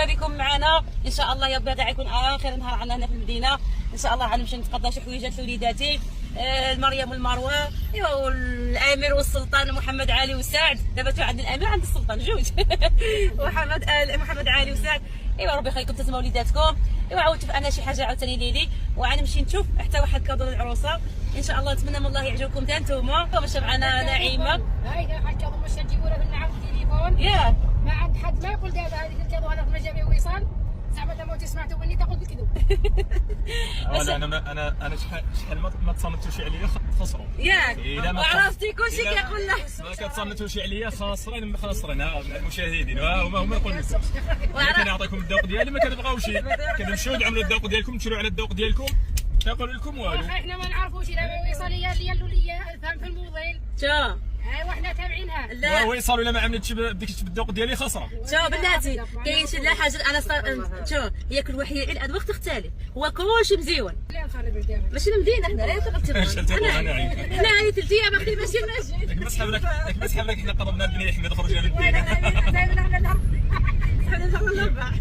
بكم معنا ان شاء الله. يا بدا غيكون اخر نهار عندنا هنا في المدينه ان شاء الله. غنمشي نتقضى شي حويجات لوليداتي مريم والمروه، ايوا والامير والسلطان محمد علي وسعد. دابا عند الامير عند السلطان جوج محمد علي وسعد. ايوا ربي يخليكم تسمعوا وليداتكم. ايوا عاودت انا شي حاجه عاوتاني ليلي وغنمشي نشوف حتى واحد كادو للعروسه ان شاء الله. نتمنى من الله يعجبكم حتى نتوما. ماشي معنا نعيمه هاي الكادو باش نجيبو لها نلعب التليفون ياك ما عند حد ما يقول دابا هذيك الكادو هذاك ما جابيه وصال زعما دابا سمعتوا مني تاخذ الكذوب. انا شحال ما تصنتوش عليا خسروا ياك عرفتي كلشي كيقول له ما كتصنتوش عليا خاسرين المشاهدين هما يقولوا لكم. انا كنعطيكم الذوق ديالي ما كنبغاوش كنمشيو نعملوا الذوق ديالكم تشروا على الذوق ديالكم كنقول لكم والو. احنا ما نعرفوش دابا وصال هي اللي اللوليه فهم في الموبايل شوف ايوا حنا تابعينها. لا ويصلوا الا ما عملتش بديك بالذوق ديالي خسره. شوف بناتي كاين شي لا حاجه انا شوف هي كل واحد يعيل اذواق تختلف. هو كلشي مزيون لا نخرب الدار ماشي المدينه حنا لا حنا هاي 3 ايام اخي ماشي ماشي داك مسحب لك حنا قربنا بني احمد خرجنا من المدينه. حنا نهار الاربعاء